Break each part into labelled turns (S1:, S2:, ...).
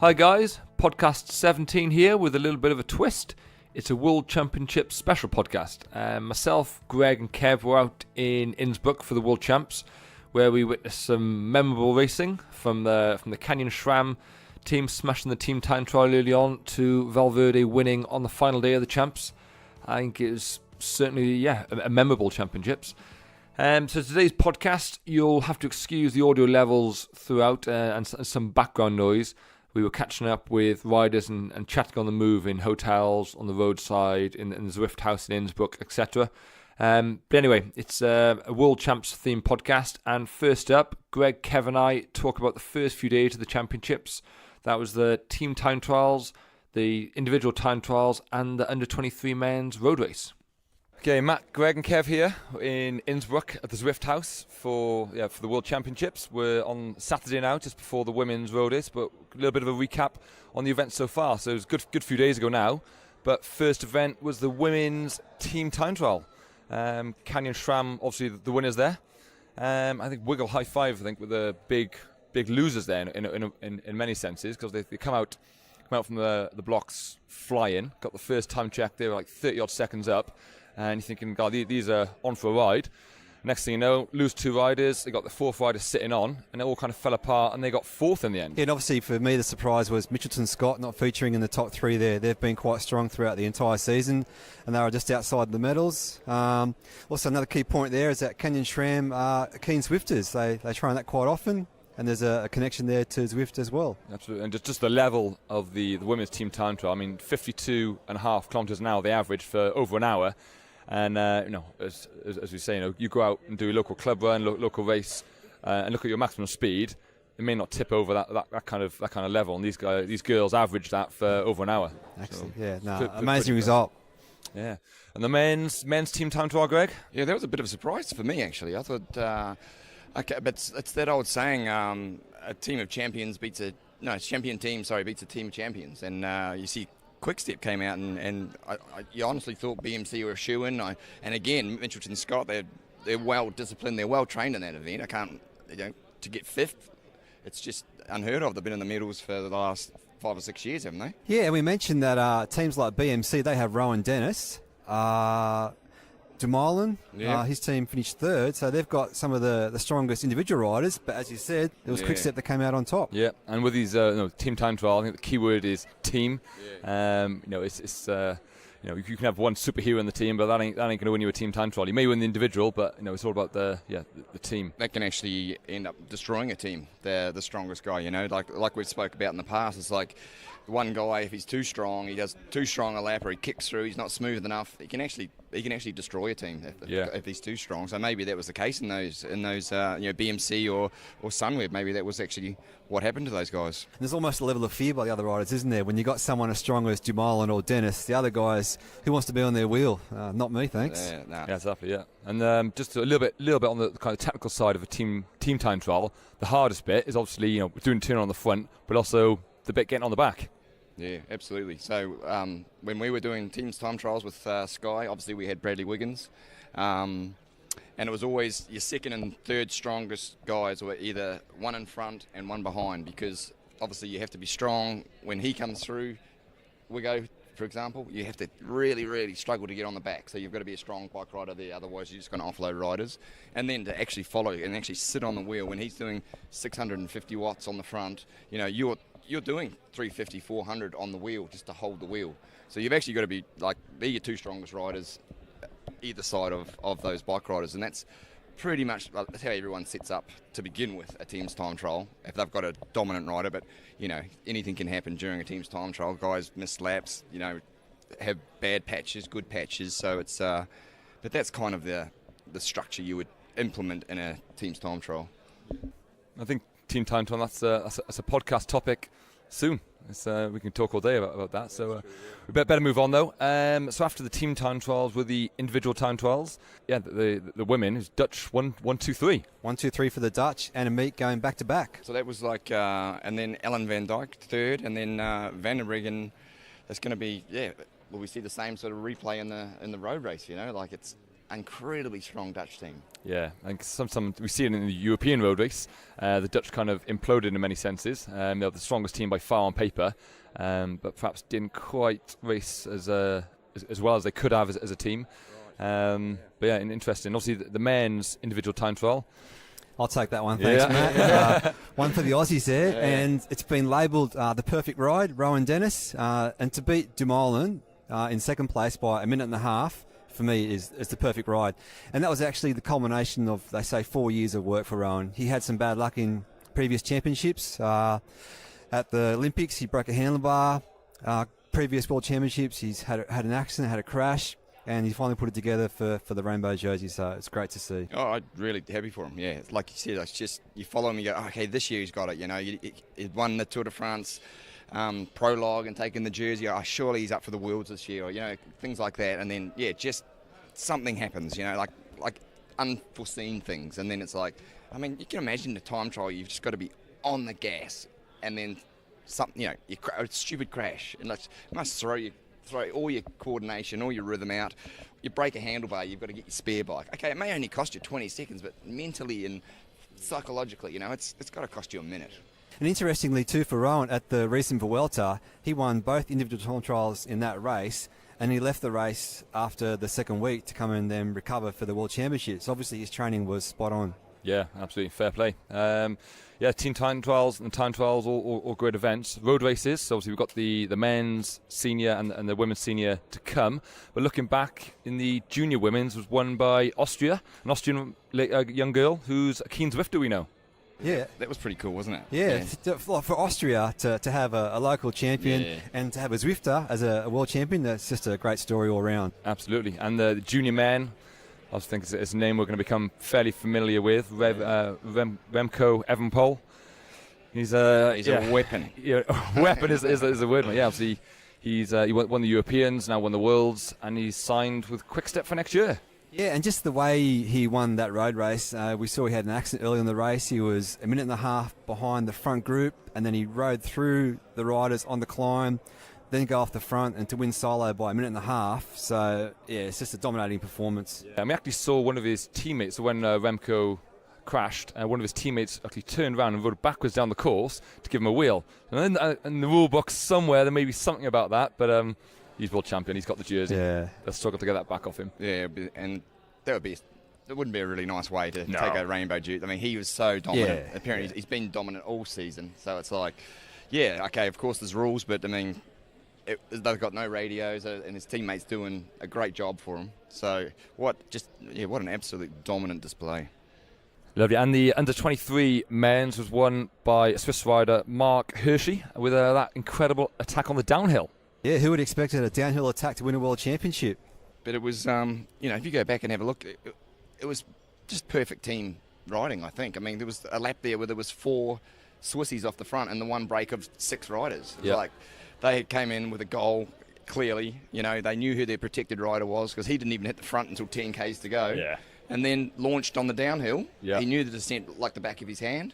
S1: Hi guys, podcast 17 here with a little bit of a twist. It's a World Championship special podcast. Myself, Greg and Kev were out in Innsbruck for the World Champs, where we witnessed some memorable racing from the Canyon SRAM team smashing the team time trial early on to Valverde winning on the final day of the Champs. I think it was certainly, a memorable championships. So today's podcast, you'll have to excuse the audio levels throughout and some background noise. We were catching up with riders and chatting on the move in hotels, on the roadside, in the Zwift house in Innsbruck, etc. But anyway, it's a World Champs themed podcast. And first up, Greg, Kev and I talk about the first few days of the championships. That was the team time trials, the individual time trials, and the under-23 men's road race. Okay, Matt, Greg and Kev here in Innsbruck at the Zwift house for the World Championships. We're on Saturday now, just before the women's road race, but a little bit of a recap on the event so far. So it was a good few days ago now, but first event was the women's team time trial. Canyon SRAM, obviously the winners there. I think Wiggle High Five, were the big losers there in many senses, because they come out from the blocks flying, got the first time check, they were like 30 odd seconds up. And you're thinking, God, these are on for a ride. Next thing you know, lose two riders. They got the fourth rider sitting on, and it all kind of fell apart, and they got fourth in the end.
S2: Yeah, and obviously for me the surprise was Mitchelton Scott not featuring in the top three there. They've been quite strong throughout the entire season, and they were just outside the medals. Also, another key point there is that Canyon SRAM are keen Zwifters. They train that quite often, and there's a connection there to Zwift as well.
S1: Absolutely, and just the level of the women's team time trial. I mean, 52.5 kilometres an hour they average for over an hour. And as we say, you go out and do a local club run, local race, and look at your maximum speed. It may not tip over that kind of level, and these girls average that for over an hour.
S2: Excellent,
S1: so,
S2: amazing result.
S1: Yeah, and the men's team time trial, Greg.
S3: Yeah, that was a bit of a surprise for me actually. I thought, but it's that old saying, a team of champions beats a team of champions, and you see. Quickstep came out and I honestly thought BMC were a shoo-in. And again, Mitchelton Scott, they're well disciplined, they're well trained in that event. To get fifth, it's just unheard of. They've been in the medals for the last 5 or 6 years, haven't they?
S2: Yeah, and we mentioned that teams like BMC, they have Rowan Dennis, Dumoulin, his team finished third, so they've got some of the strongest individual riders, but as you said, there was Quickstep that came out on top.
S1: Yeah, and with these team time trial, I think the key word is team. Yeah. You can have one superhero in the team, but that ain't going to win you a team time trial. You may win the individual, but it's all about the team.
S3: That can actually end up destroying a team. The strongest guy, like we've spoke about in the past, it's like one guy, if he's too strong, he does too strong a lap, or he kicks through, he's not smooth enough. He can actually destroy a team if he's too strong. So maybe that was the case in those BMC or Sunweb. Maybe that was actually what happened to those guys.
S2: And there's almost a level of fear by the other riders, isn't there? When you got someone as strong as Dumoulin or Dennis, the other guys, who wants to be on their wheel? Not me, thanks.
S3: Yeah,
S1: exactly. Yeah, and just a little bit on the kind of technical side of a team time trial. The hardest bit is obviously doing turn on the front, but also the bit getting on the back.
S3: Yeah, absolutely. So when we were doing teams time trials with Sky, obviously we had Bradley Wiggins, and it was always your second and third strongest guys were either one in front and one behind, because obviously you have to be strong when he comes through. Wiggo, for example, you have to really, really struggle to get on the back. So you've got to be a strong bike rider there, otherwise you're just going to offload riders. And then to actually follow and actually sit on the wheel when he's doing 650 watts on the front, you're doing 350, 400 on the wheel just to hold the wheel. So you've actually got to be they're your two strongest riders either side of those bike riders, and that's pretty much that's how everyone sets up to begin with a team's time trial, if they've got a dominant rider. But anything can happen during a team's time trial. Guys miss laps, have bad patches, good patches. So it's but that's kind of the structure you would implement in a team's time trial.
S1: I think team time trial, that's a podcast topic soon. We can talk all day about that. So we better move on though. So after the team time trials were the individual time trials. Yeah, the women is Dutch 1, 2, 3.
S2: 1, 2, 3 for the Dutch, and a meet going back to back.
S3: So that was and then Ellen van Dijk third, and then Van der Breggen. That's going to be Will we see the same sort of replay in the road race? It's incredibly strong Dutch team.
S1: Yeah, and sometimes we see it in the European road race. The Dutch kind of imploded in many senses. They're the strongest team by far on paper, but perhaps didn't quite race as well as they could have as a team. But yeah, interesting. Obviously, the men's individual time trial.
S2: I'll take that one, thanks, Matt. One for the Aussies there, and it's been labelled the perfect ride, Rowan Dennis, and to beat Dumoulin in second place by a minute and a half, for me, is the perfect ride. And that was actually the culmination of, they say, 4 years of work for Rowan. He had some bad luck in previous championships. At the Olympics, he broke a handlebar. Previous World Championships, he's had an accident, had a crash, and he finally put it together for the rainbow jersey, so it's great to see.
S3: Oh, I'm really happy for him, yeah. Like you said, it's just, you follow him, you go, okay, this year he's got it, he won the Tour de France prologue and taken the jersey. Oh, surely he's up for the Worlds this year, or, things like that. And then, just something happens, like unforeseen things. And then it's like, I mean, you can imagine the time trial, you've just got to be on the gas, and then something, a stupid crash, and it must throw all your coordination, all your rhythm out. You break a handlebar, you've got to get your spare bike. Okay, it may only cost you 20 seconds, but mentally and psychologically, it's got to cost you a minute.
S2: And interestingly too, for Rowan, at the recent Vuelta, he won both individual time trials in that race, and he left the race after the second week to come and then recover for the World Championships. Obviously his training was spot on. Yeah,
S1: absolutely. Fair play. Team time trials and time trials, all great events. Road races, so obviously we've got the men's senior and the women's senior to come. But looking back, in the junior women's was won by Austria, an Austrian young girl who's a keen Zwifter, we know.
S2: Yeah.
S3: That was pretty cool, wasn't it?
S2: Yeah. For Austria to have a local champion and to have a Zwifter as a world champion, that's just a great story all around.
S1: Absolutely. And the junior men, I think it's a name we're going to become fairly familiar with. Remco Evenepoel. He's a
S3: weapon.
S1: Yeah, weapon is a word. Yeah, obviously he won the Europeans, now won the Worlds, and he's signed with Quick-Step for next year.
S2: Yeah, and just the way he won that road race, we saw he had an accident early in the race. He was a minute and a half behind the front group, and then he rode through the riders on the climb, then go off the front and to win solo by a minute and a half. So, it's just a dominating performance.
S1: Yeah, and we actually saw one of his teammates, when Remco crashed, one of his teammates actually turned around and rode backwards down the course to give him a wheel. And then in the rule book somewhere, there may be something about that, but he's world champion, he's got the jersey.
S2: Yeah.
S1: Let's struggle to get that back off him.
S3: Yeah, and that wouldn't be a really nice way to take a rainbow jersey. I mean, he was so dominant.
S2: Yeah.
S3: Apparently, he's been dominant all season. So it's like, okay, of course there's rules, but I mean, they've got no radios, and his teammates doing a great job for him. So what an absolute dominant display.
S1: Lovely. And the under-23 men's was won by a Swiss rider, Mark Hirschi, with that incredible attack on the downhill.
S2: Yeah, who would expect a downhill attack to win a world championship?
S3: But it was, if you go back and have a look, it was just perfect team riding, I think. I mean, there was a lap there where there was 4 Swissies off the front and the one break of 6 riders. It was like they came in with a goal, clearly. They knew who their protected rider was because he didn't even hit the front until 10 Ks to go.
S1: Yeah.
S3: And then launched on the downhill.
S1: Yeah.
S3: He knew the descent like the back of his hand,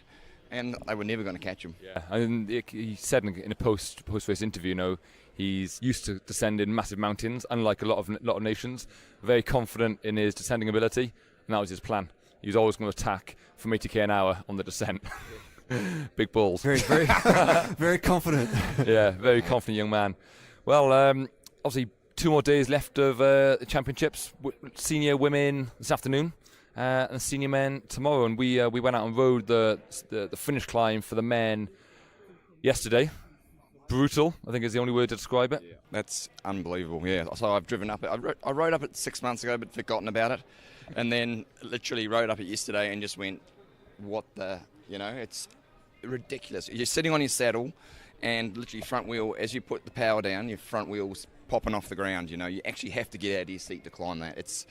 S3: and they were never going to catch him.
S1: Yeah, and he said in a post-race interview, he's used to descending massive mountains, unlike a lot of nations. Very confident in his descending ability, and that was his plan. He was always going to attack from 80 km an hour on the descent. Big balls.
S2: Very, very, very confident.
S1: Yeah, very confident young man. Well, obviously 2 more days left of the championships. Senior women this afternoon, and senior men tomorrow. And we went out and rode the finish climb for the men yesterday. Brutal, I think is the only word to describe it.
S3: Yeah, that's unbelievable. Yeah, so I've driven up it. I rode up it 6 months ago, but forgotten about it, and then literally rode up it yesterday and just went, "What the?" It's ridiculous. You're sitting on your saddle, and literally front wheel, as you put the power down, your front wheel's popping off the ground. You actually have to get out of your seat to climb that. It's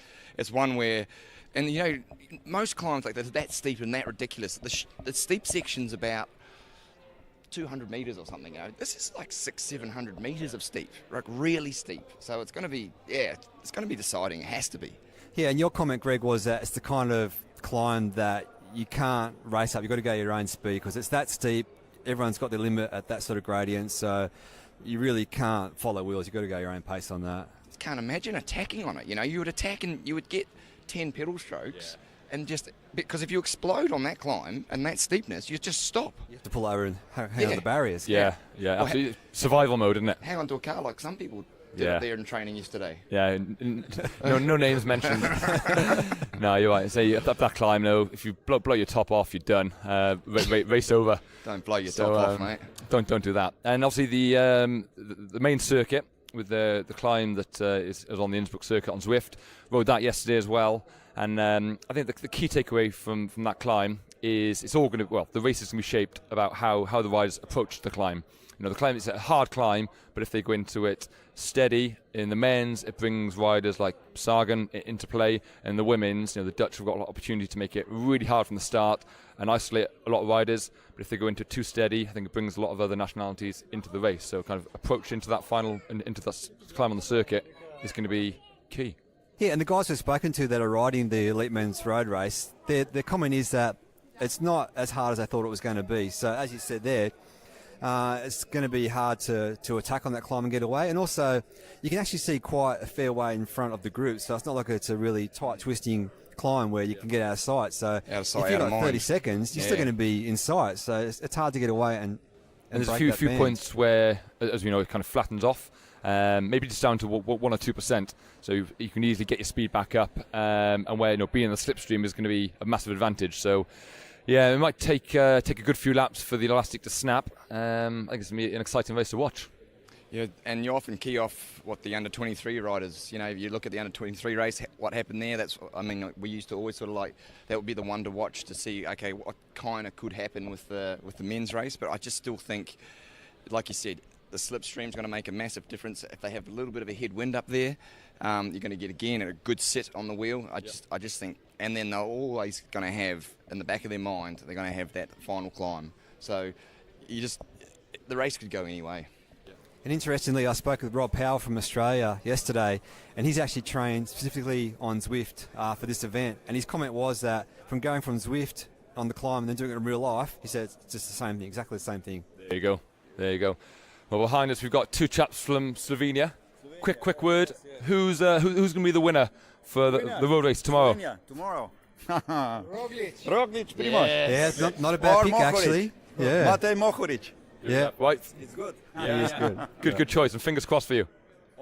S3: one where, and most climbs like that steep and that ridiculous. The steep section's about 200 metres or something. This is like 600-700 metres of steep, like really steep. So it's going to be, it's going to be deciding. It has to be.
S2: Yeah, and your comment, Greg, was that it's the kind of climb that you can't race up. You've got to go your own speed because it's that steep. Everyone's got their limit at that sort of gradient, so you really can't follow wheels. You've got to go your own pace on that.
S3: Can't imagine attacking on it. You would attack and you would get 10 pedal strokes. And just because if you explode on that climb and that steepness, you just stop.
S2: You have to pull over and hang on the barriers.
S1: Yeah, absolutely. Survival mode, isn't it?
S3: Hang onto a car like some people did up there in training yesterday.
S1: Yeah, no names mentioned. No, you're right. Say up that climb, though, if you blow your top off, you're done. Race over.
S3: Don't blow your top off, mate.
S1: Don't do that. And obviously the main circuit with the climb that is on the Innsbruck circuit on Zwift, rode that yesterday as well. And I think the key takeaway from that climb is it's all going to, the race is going to be shaped about how the riders approach the climb. The climb is a hard climb, but if they go into it steady, in the men's, it brings riders like Sagan into play, and the women's, the Dutch have got a lot of opportunity to make it really hard from the start and isolate a lot of riders. But if they go into it too steady, I think it brings a lot of other nationalities into the race. So kind of approach into that final, into that climb on the circuit is going to be key.
S2: Yeah, and the guys we've spoken to that are riding the Elite Men's Road Race, their comment is that it's not as hard as I thought it was going to be. So as you said there, it's going to be hard to attack on that climb and get away. And also, you can actually see quite a fair way in front of the group. So it's not like it's a really tight twisting climb where you can get out of sight. So if you've got 30 seconds, you're still going to be in sight. So it's hard to get away and
S1: there's a few points where, as we know, it kind of flattens off. Maybe just down to 1 or 2%, so you can easily get your speed back up, and where being in the slipstream is going to be a massive advantage. So, yeah, it might take a good few laps for the elastic to snap. I think it's going to be an exciting race to watch.
S3: Yeah, and you often key off what the under 23 riders. If you look at the under 23 race, what happened there. We used to always sort of that would be the one to watch to see. Okay, what kind of could happen with the men's race, but I just still think, like you said, the slipstream's going to make a massive difference. If they have a little bit of a headwind up there, you're going to get again a good sit on the wheel. I just think, and then they're always going to have in the back of their mind, they're going to have that final climb. So the race could go anyway.
S2: And interestingly, I spoke with Rob Powell from Australia yesterday, and he's actually trained specifically on Zwift for this event. And his comment was that from going from Zwift on the climb and then doing it in real life, he said it's just the same thing, exactly the same thing.
S1: There you go. Well, behind us we've got two chaps from Slovenia. Quick word. Who's going to be the winner for the road race tomorrow?
S4: Slovenia, tomorrow. Roglic, pretty much.
S2: Yeah, it's not a bad pick actually. Yeah.
S4: Matej Mohoric.
S1: Yeah, right.
S4: It's good.
S2: Yeah, it's good.
S1: Good choice, and fingers crossed for you.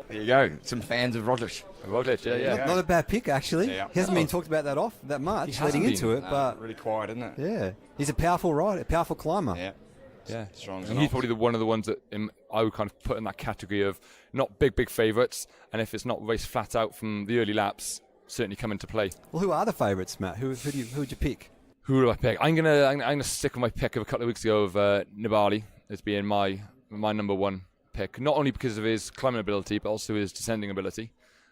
S3: There you go. Some fans of Roglic.
S1: Yeah.
S2: Not a bad pick actually.
S3: Yeah.
S2: He hasn't been talked about that much leading into it, but
S3: really quiet, isn't it?
S2: yeah, he's a powerful rider, a powerful climber.
S1: Yeah,
S3: strong.
S1: And he's probably one of the ones that I would kind of put in that category of not big favourites, and if it's not raced flat out from the early laps, certainly come into play.
S2: Well, who are the favourites, Matt? Who'd you pick?
S1: Who do I pick? I'm gonna stick with my pick of a couple of weeks ago of Nibali as being my number one pick. Not only because of his climbing ability, but also his descending ability.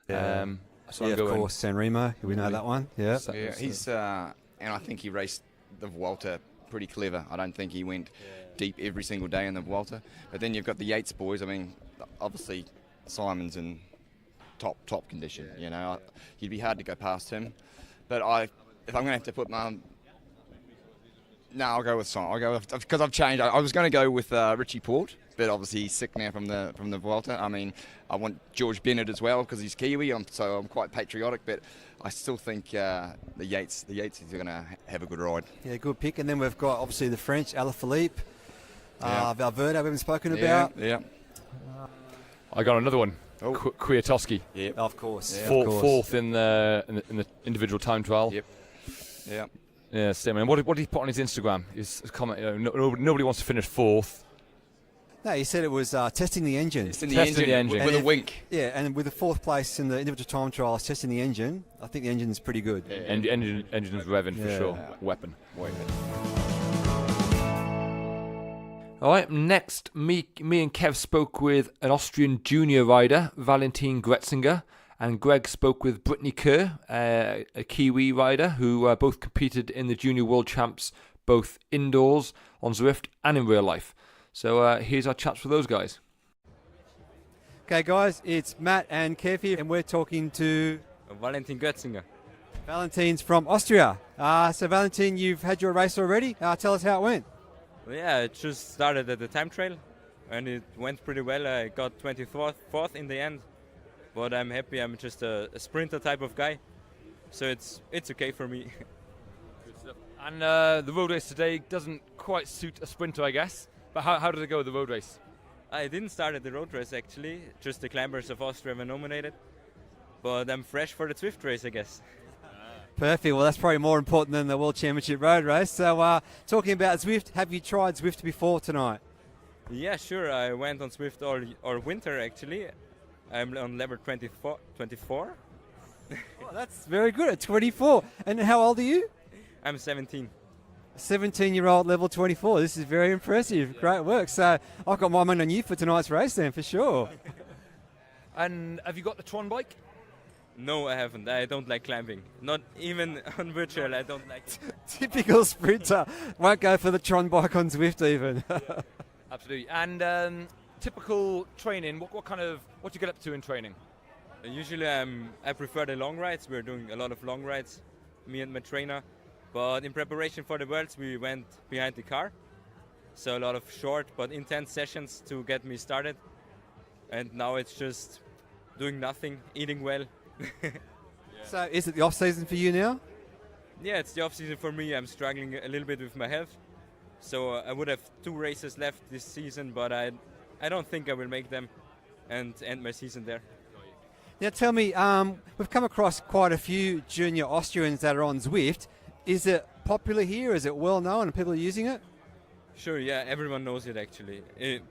S2: Yeah.
S1: So
S2: of course, San Remo. We know that one. Yeah.
S3: He's and I think he raced the Vuelta pretty clever. I don't think he went deep every single day in the Vuelta. But then you've got the Yates boys. I mean, obviously Simon's in top condition. He'd be hard to go past him. But if I'm going to have to put my I'll go with Simon. Because I've changed. I was going to go with Richie Porte, but obviously he's sick now from the Vuelta. I mean, I want George Bennett as well because he's Kiwi. So I'm quite patriotic, but I still think the Yates is going to have a good ride.
S2: Yeah, good pick. And then we've got obviously the French, Alaphilippe, Valverde. We haven't spoken about.
S3: Yeah.
S1: I got another one. Kwiatkowski.
S3: Yeah.
S2: Of course.
S1: Fourth in the individual time trial.
S3: Yep. Yeah.
S1: Yeah, same. And what did he put on his Instagram? His comment, nobody wants to finish fourth.
S2: No, he said it was testing the engine.
S3: Testing the engine with a wink.
S2: Yeah, and with the fourth place in the individual time trials, testing the engine, I think the engine's pretty good.
S1: Yeah. Engine's revving for sure.
S3: Yeah.
S1: Weapon.
S3: All
S1: right, next, me and Kev spoke with an Austrian junior rider, Valentin Gretzinger, and Greg spoke with Brittany Kerr, a Kiwi rider who both competed in the Junior World Champs, both indoors, on Zwift, and in real life. So here's our chats for those guys.
S2: Okay, guys, it's Matt and Kev here, and we're talking to
S5: Valentin Gretzinger.
S2: Valentin's from Austria. So, Valentin, you've had your race already. Tell us how it went.
S5: Well, yeah, it just started at the time trial, and it went pretty well. I got 24th in the end, but I'm happy. I'm just a sprinter type of guy, so it's okay for me.
S1: Good stuff. And the road race today doesn't quite suit a sprinter, I guess. But how did it go with the road race?
S5: I didn't start at the road race actually, just the climbers of Austria were nominated. But I'm fresh for the Zwift race, I guess.
S2: Perfect. Well, that's probably more important than the World Championship road race. So, talking about Zwift, have you tried Zwift before tonight?
S5: Yeah, sure. I went on Zwift all winter actually. I'm on level 24.
S2: Oh, that's very good at 24. And how old are you?
S5: I'm 17.
S2: 17-year-old level 24. This is very impressive. Great work. So I've got my money on you for tonight's race then, for sure.
S1: And have you got the Tron bike?
S5: No, I haven't. I don't like climbing. Not even on virtual. I don't like it.
S2: Typical sprinter. Won't go for the Tron bike on Zwift even.
S1: Absolutely. And typical training, what do you get up to in training?
S5: Usually I prefer the long rides. We're doing a lot of long rides, me and my trainer. But in preparation for the Worlds, we went behind the car. So a lot of short but intense sessions to get me started. And now it's just doing nothing, eating well.
S2: So is it the off-season for you now?
S5: Yeah, it's the off-season for me. I'm struggling a little bit with my health. So I would have 2 races left this season, but I don't think I will make them and end my season there.
S2: Now tell me, we've come across quite a few junior Austrians that are on Zwift. Is it popular here? Is it well known and people are using it?
S5: Sure, yeah, everyone knows it actually. It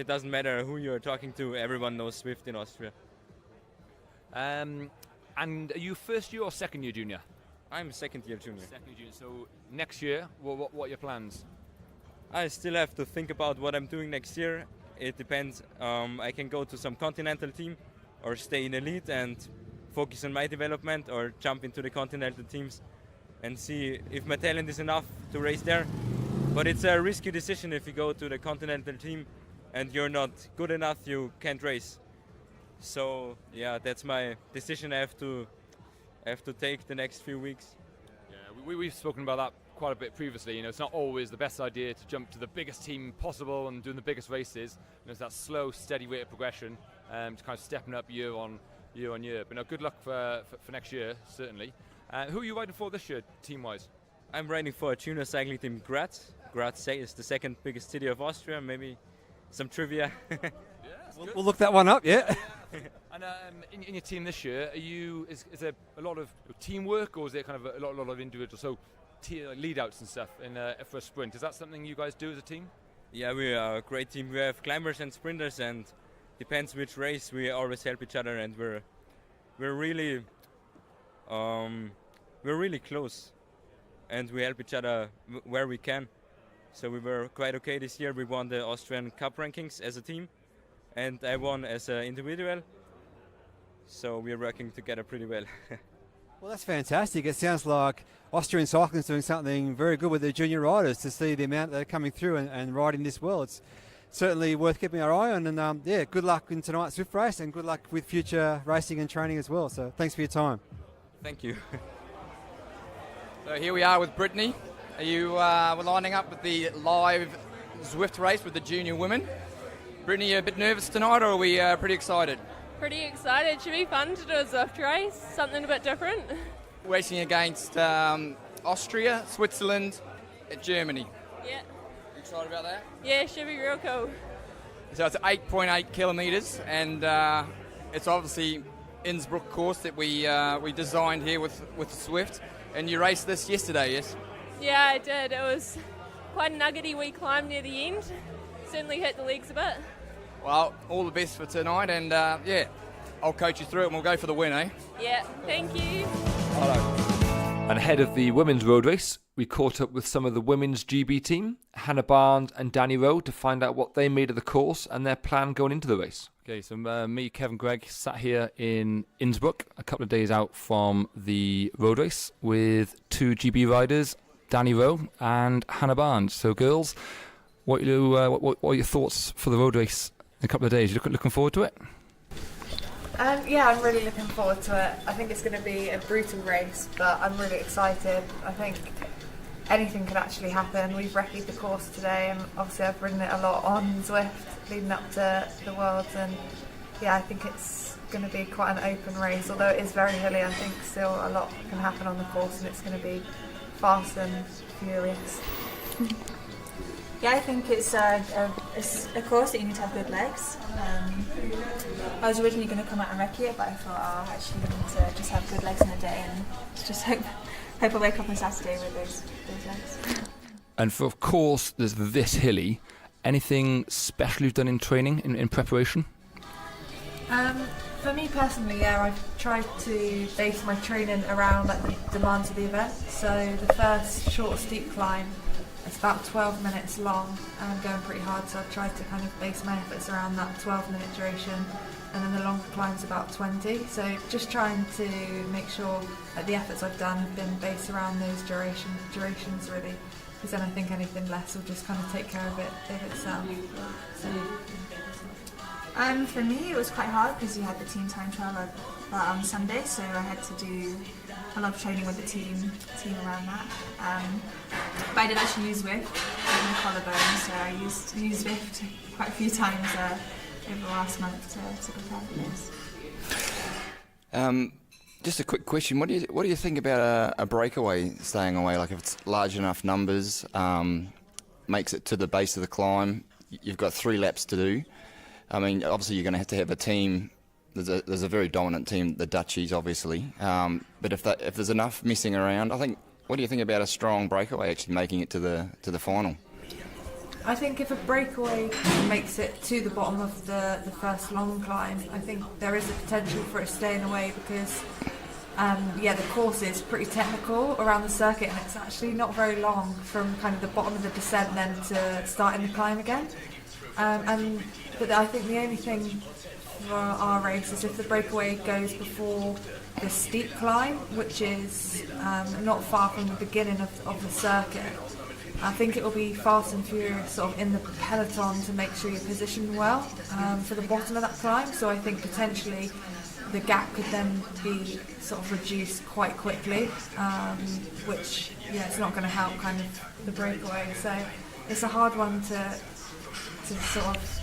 S5: doesn't matter who you're talking to, everyone knows Zwift in Austria.
S1: And are you first year or second year junior?
S5: I'm second year junior.
S1: Second year junior. So next year, what are your plans?
S5: I still have to think about what I'm doing next year. It depends. I can go to some continental team or stay in elite and focus on my development, or jump into the continental teams and see if my talent is enough to race there. But it's a risky decision if you go to the continental team and you're not good enough, you can't race. So yeah, that's my decision I have to take the next few weeks.
S1: Yeah, we've spoken about that quite a bit previously. You know, it's not always the best idea to jump to the biggest team possible and doing the biggest races. You know, it's that slow, steady rate of progression, to kind of stepping up year on year. But no, good luck for next year, certainly. Who are you riding for this year, team-wise?
S5: I'm riding for a junior cycling team, Graz. Graz is the second biggest city of Austria. Maybe some trivia.
S2: We'll look that one up, yeah.
S1: And in your team this year, is there a lot of teamwork, or is there kind of a lot of individuals? So lead-outs and stuff for a sprint. Is that something you guys do as a team?
S5: Yeah, we are a great team. We have climbers and sprinters, and depends which race, we always help each other, and we're really close, and we help each other where we can. So we were quite okay this year. We won the Austrian Cup rankings as a team, and I won as an individual. So we're working together pretty well.
S2: Well, that's fantastic. It sounds like Austrian cycling is doing something very good with their junior riders to see the amount that are coming through and riding this well. It's certainly worth keeping our eye on. And good luck in tonight's Zwift race, and good luck with future racing and training as well. So thanks for your time.
S5: Thank you.
S6: So here we are with Brittany. Are you we're lining up with the live Zwift race with the junior women. Brittany, you a bit nervous tonight, or are we pretty excited?
S7: Pretty excited. Should be fun to do a Zwift race, something a bit different.
S6: Racing against Austria, Switzerland, and Germany.
S7: Yeah.
S6: You excited about that?
S7: Yeah, should be real cool.
S6: So it's 8.8 kilometres, and it's obviously Innsbruck course that we designed here with Zwift. And you raced this yesterday, yes?
S7: Yeah, I did. It was quite a nuggety wee climb near the end. Certainly hit the legs a bit.
S6: Well, all the best for tonight, and I'll coach you through it, and we'll go for the win, eh?
S7: Yeah, thank you.
S6: Hello.
S1: And ahead of the women's road race, we caught up with some of the women's GB team, Hannah Barnes and Danny Rowe, to find out what they made of the course and their plan going into the race. Okay, so me, Kevin Gregg, sat here in Innsbruck, a couple of days out from the road race, with 2 GB riders, Danny Rowe and Hannah Barnes. So, girls, what are your thoughts for the road race in a couple of days? You looking forward to it?
S8: Yeah, I'm really looking forward to it. I think it's going to be a brutal race, but I'm really excited. I think anything could actually happen. We've recce'd the course today, and obviously I've ridden it a lot on Zwift leading up to the Worlds, and I think it's going to be quite an open race. Although it is very hilly, I think still a lot can happen on the course, and it's going to be fast and furious.
S9: Yeah, I think it's a course that you need to have good legs. I was originally going to come out and recce it, but I thought, actually we need to just have good legs in the day and just hope I wake up on Saturday with those legs.
S1: And for of course, there's this hilly. Anything special you've done in training, in preparation?
S8: For me personally, I've tried to base my training around the demands of the event. So the first short steep climb, it's about 12 minutes long and I'm going pretty hard, so I've tried to kind of base my efforts around that 12-minute duration, and then the longer climb's about 20. So just trying to make sure that the efforts I've done have been based around those durations really, because then I think anything less will just kind of take care of itself. So.
S9: For me, it was quite hard because you had the team time trial on Sunday, so I had to do a lot of training with the team around that. But I did actually use Zwift in the collarbone, so I used Zwift quite a few times over the last month to prepare for this.
S3: Just a quick question: what do you think about a breakaway staying away? Like if it's large enough numbers, makes it to the base of the climb, you've got 3 laps to do. I mean, obviously you're going to have a team. There's a very dominant team, the Dutchies, obviously. But if there's enough messing around, I think. What do you think about a strong breakaway actually making it to the final?
S8: I think if a breakaway makes it to the bottom of the first long climb, I think there is a potential for it staying away because, the course is pretty technical around the circuit, and it's actually not very long from kind of the bottom of the descent then to starting the climb again. But I think the only thing for our race is if the breakaway goes before the steep climb, which is not far from the beginning of the circuit. I think it will be fast and furious sort of in the peloton to make sure you're positioned well for the bottom of that climb. So I think potentially the gap could then be sort of reduced quite quickly, which it's not going to help kind of the breakaway. So it's a hard one to sort of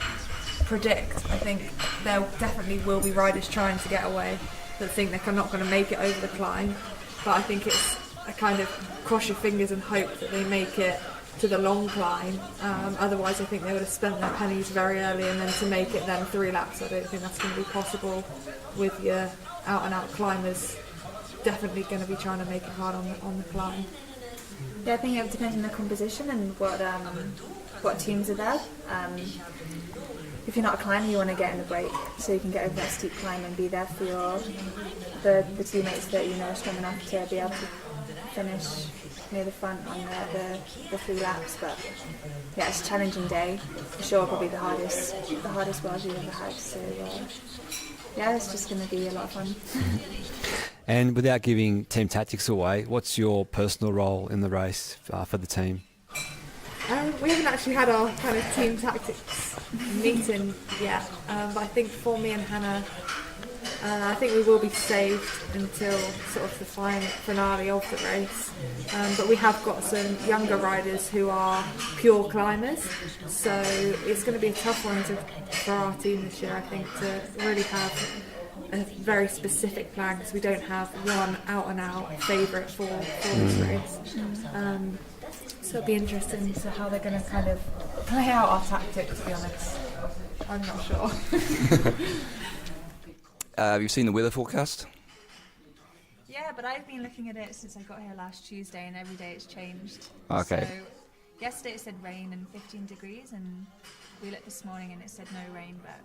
S8: predict. I think there definitely will be riders trying to get away that think they're not going to make it over the climb, but I think it's a kind of cross your fingers and hope that they make it to the long climb. Otherwise I think they would have spent their pennies very early, and then to make it then 3 laps, I don't think that's going to be possible with your out and out climbers definitely going to be trying to make it hard on the climb.
S9: Yeah, I think it depends on the composition and what teams are there. If you're not a climber, you want to get in a break so you can get over that steep climb and be there for the teammates that you know are strong enough to be able to finish near the front on the 3 laps. But yeah, it's a challenging day for sure, probably the hardest world you've ever had. So it's just going to be a lot of fun.
S2: And without giving team tactics away, what's your personal role in the race for the team?
S8: We haven't actually had our kind of team tactics meeting yet, but I think for me and Hannah, I think we will be saved until sort of the finale of the race. But we have got some younger riders who are pure climbers, so it's going to be a tough one for our team this year, I think, to really have a very specific plan, because we don't have one out-and-out favourite for this race. So it'll be interesting to see how they're going to kind of play out our tactics, to be honest. I'm not sure.
S3: Have you seen the weather forecast?
S9: Yeah, but I've been looking at it since I got here last Tuesday, and every day it's changed.
S3: Okay.
S9: So yesterday it said rain and 15 degrees, and we looked this morning and it said no rain, but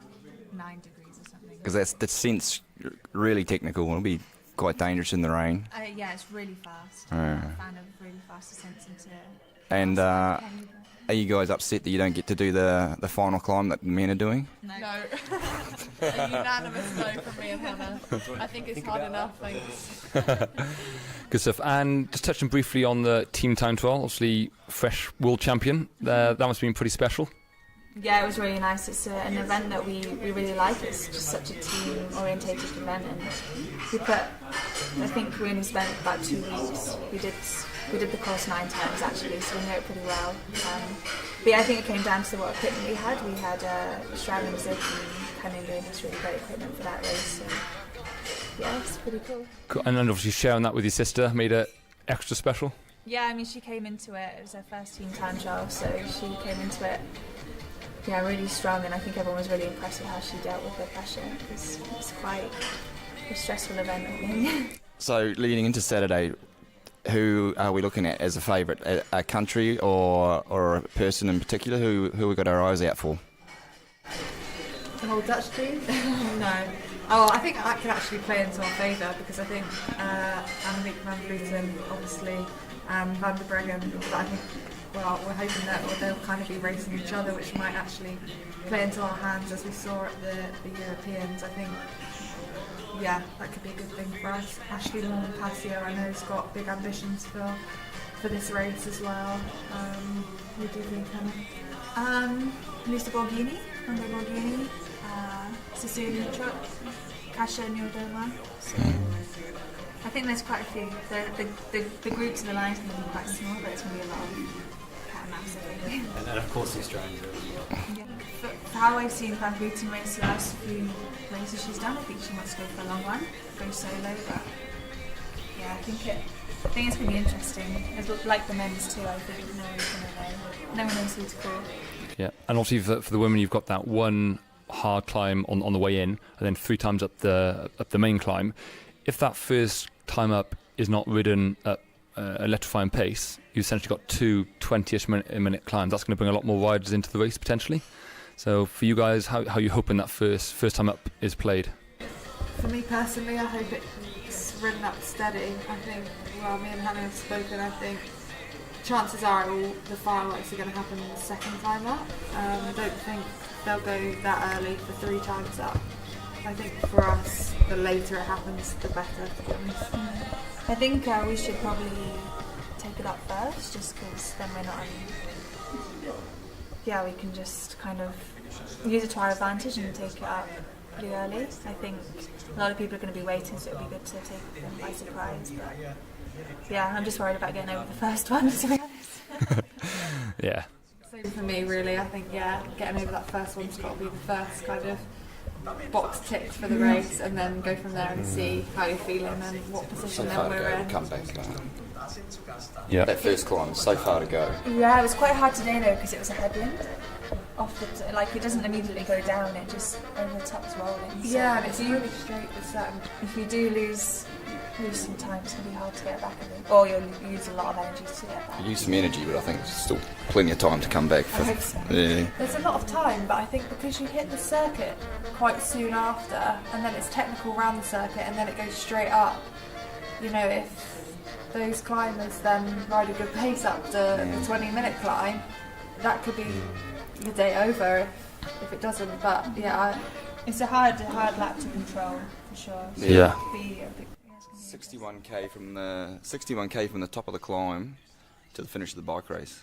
S9: 9 degrees or something.
S3: Because that's the sense really technical. It'll be quite dangerous in the rain.
S9: Yeah, it's really fast. I'm a fan of really fast descents into...
S3: And are you guys upset that you don't get to do the final climb that the men are doing?
S8: No. A unanimous no from me and Hannah. I think it's hard enough, thanks.
S1: Good stuff. And just touching briefly on the team time trial, obviously fresh world champion. That must have been pretty special.
S9: Yeah, it was really nice. It's an event that we really like. It's just such a team-orientated event, and I think we only spent about 2 weeks. We did the course 9 times actually, so we know it pretty well. But yeah, I think it came down to what equipment we had. We had Shroud and Zip and Canyon gave us really great equipment for that race. So yeah, it's pretty cool.
S1: And then obviously sharing that with your sister made it extra special.
S9: Yeah, I mean, she came into it. It was her first team time trial, so she came into it, yeah, really strong. And I think everyone was really impressed with how she dealt with the pressure. It was quite a stressful event, I think.
S3: So leading into Saturday, who are we looking at as a favourite? A country or a person in particular who we got our eyes out for?
S8: The whole Dutch team? No. Oh, I think that could actually play into our favour because I think Annemiek van Vleuten, obviously, Van der Breggen, but I think, well, we're hoping that they'll kind of be racing each other, which might actually play into our hands as we saw at the Europeans. I think, yeah, that could be a good thing for us. Ashley Norman Passio, I know, has got big ambitions for this race as well. Who do you think, Hannah?
S9: Lisa Borghini, Andrea Borghini, Cecilia Truck, Kasia Nyordoma. So I think there's quite a few. The groups and the lines are going to be quite small, but it's going to be a lot of cat and mouse, I think.
S2: And of course the Australians.
S9: Yeah. For how I've seen Van Vleuten race the last few races she's done, I think she wants to go for a long one, go solo, but yeah, I think it's going to be interesting. It's like the men's too, I think no one knows who to call.
S1: Yeah, and obviously for the women, you've got that one hard climb on the way in, and then 3 times up the main climb. If that first time up is not ridden at electrifying pace, you've essentially got 2 20-ish minute climbs. That's going to bring a lot more riders into the race potentially. So for you guys, how are you hoping that first time up is played?
S8: For me personally, I hope it's ridden up steady. I think, well, me and Hannah have spoken, I think chances are all the fireworks are going to happen the second time up. I don't think they'll go that early for 3 times up. I think for us, the later it happens, the better, to be honest.
S9: I think we should probably take it up first, just because then we're not we can just kind of use it to our advantage and take it up pretty early. I think a lot of people are going to be waiting, so it'll be good to take them by surprise. But yeah, I'm just worried about getting over the first one, to be honest.
S1: Yeah.
S8: Same for me, really. I think, yeah, getting over that first one's got to be the first kind of box ticked for the race, and then go from there and see how you're feeling and what position then we're in.
S3: Come back.
S1: Yeah.
S3: That first climb, so far to go.
S9: Yeah, it was quite hard today though because it was a headwind. It doesn't immediately go down; it just over the top's rolling. So
S8: Yeah, and it's really straight with certain.
S9: if you do lose some time, it's gonna be hard to get back. Or you'll use a lot of energy to get back.
S3: Use some energy, but I think there's still plenty of time to come back.
S9: I hope so.
S3: Yeah.
S8: There's a lot of time, but I think because you hit the circuit quite soon after, and then it's technical around the circuit, and then it goes straight up. You know, if those climbers then ride a good pace up the 20-minute climb, that could be the day over if it doesn't. But yeah,
S9: It's a hard lap to control for sure. So
S1: Yeah.
S3: 61k from the top of the climb to the finish of the bike race.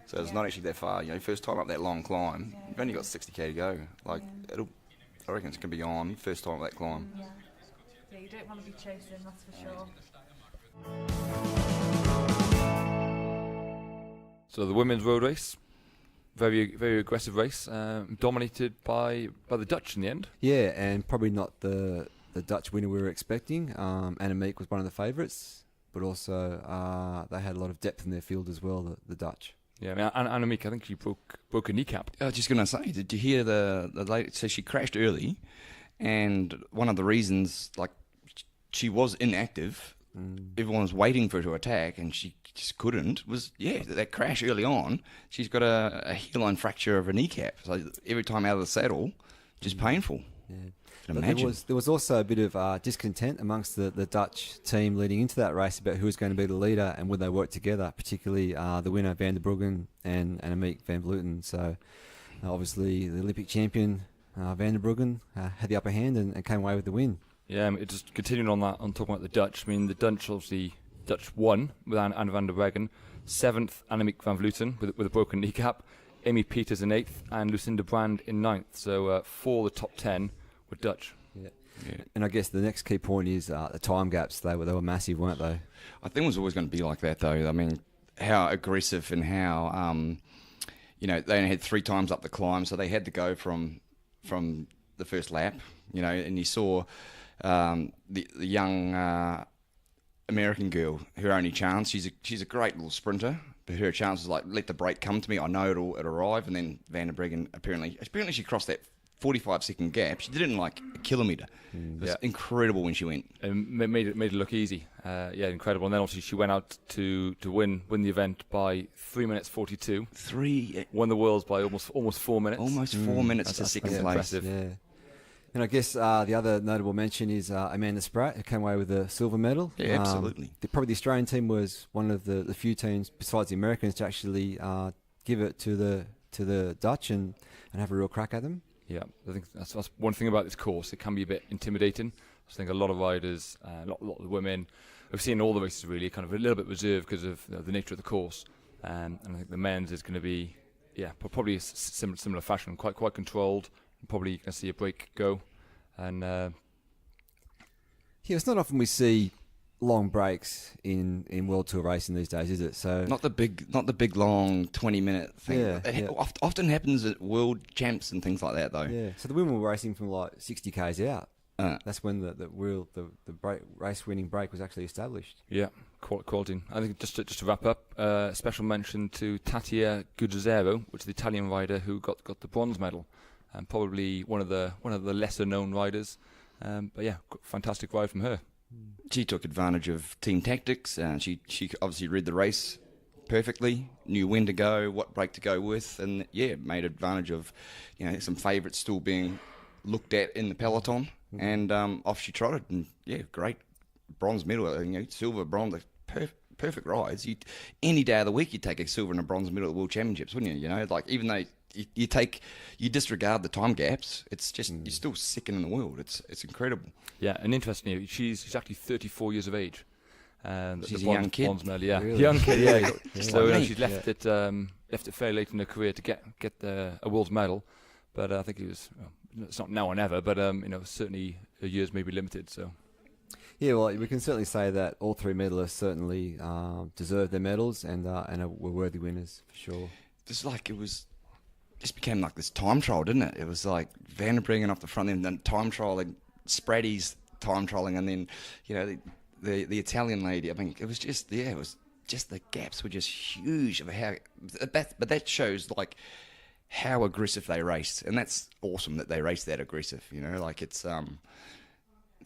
S3: So it's not actually that far. You know, first time up that long climb, you've only got 60k to go. I reckon it's gonna be on first time up that climb.
S8: yeah, you don't want to be chasing, that's for sure.
S1: So the women's road race, very very aggressive race, dominated by the Dutch in the end.
S2: Yeah, and probably not the Dutch winner we were expecting. Annemiek was one of the favourites, but also they had a lot of depth in their field as well, the Dutch.
S1: Yeah, I mean, Annemiek, I think she broke a kneecap.
S3: I was just going to say, did you hear the lady? So she crashed early, and one of the reasons, like, she was inactive. Everyone was waiting for her to attack, and she just couldn't. That crash early on. She's got a heel-line fracture of her kneecap. So every time out of the saddle, just painful.
S2: Yeah.
S3: Can
S2: But
S3: imagine.
S2: there was also a bit of discontent amongst the Dutch team leading into that race about who was going to be the leader and would they work together, particularly the winner Van der Breggen and Annemiek van Vleuten. So obviously the Olympic champion Van der Breggen had the upper hand and came away with the win.
S1: Yeah, just continuing on that, on talking about the Dutch. I mean, the Dutch won with Anne van der Breggen, 7th Annemiek van Vleuten with a broken kneecap, Amy Peters in 8th, and Lucinda Brand in 9th. So 4 of the top 10 were Dutch.
S2: Yeah. And I guess the next key point is the time gaps. They were massive, weren't they?
S3: I think it was always going to be like that, though. I mean, how aggressive and how, they only had 3 times up the climb, so they had to go from the first lap, you know, and you saw the young American girl, her only chance. She's a great little sprinter, but her chance was like, let the break come to me. I know it'll arrive. And then Van der Breggen apparently she crossed that 45-second gap. She did it in like a kilometre. It was incredible when she went.
S1: And made it look easy. Incredible. And then obviously she went out to win the event by 3 minutes 42. Won the Worlds by almost 4 minutes.
S3: Almost 4 minutes to second place.
S1: Impressive.
S2: Yeah. And I guess the other notable mention is Amanda Spratt, who came away with a silver medal.
S3: Yeah, absolutely.
S2: Probably the Australian team was one of the few teams besides the Americans to actually give it to the Dutch and have a real crack at them.
S1: Yeah, I think that's one thing about this course. It can be a bit intimidating. I think a lot of riders, a lot of the women, I've seen all the races really, kind of a little bit reserved because of the nature of the course. And I think the men's is going to be, probably a similar fashion, quite controlled. Probably going to see a break go. And
S2: it's not often we see long breaks in World Tour racing these days, is it? So
S3: not the big long 20-minute thing.
S2: Yeah,
S3: Often happens at world champs and things like that, though.
S2: Yeah. So the women were racing from like 60 k's out. That's when the race winning break was actually established.
S1: Yeah, quality. I think just to wrap up, special mention to Tatia Guzzero, which is the Italian rider who got the bronze medal, and probably one of the lesser known riders. But yeah, fantastic ride from her.
S3: She took advantage of team tactics. She obviously read the race perfectly, knew when to go, what break to go with, and made advantage of some favourites still being looked at in the peloton. And off she trotted, and great bronze medal. Silver, bronze, perfect rides. Any day of the week, you'd take a silver and a bronze medal at the World Championships, wouldn't you? Like even though you disregard the time gaps, it's just you're still second in the world. It's incredible.
S1: Yeah, and interestingly, she's actually 34 years of age.
S3: She's a young kid.
S1: Bronze medal, yeah,
S2: really?
S1: young kid. Yeah. So
S3: she's
S1: left it fairly late in her career to get a world's medal, but I think it's not now or never, but certainly her years may be limited. So.
S2: Yeah, well, we can certainly say that all three medalists certainly deserved their medals and were worthy winners for sure.
S3: Just became like this time trial, didn't it? It was like Van der Breggen off the front end, then time trialing, Spratty's time trialing, and then the Italian lady. I mean, it was just the gaps were just huge of how. But that shows like how aggressive they raced, and that's awesome that they raced that aggressive. Like it's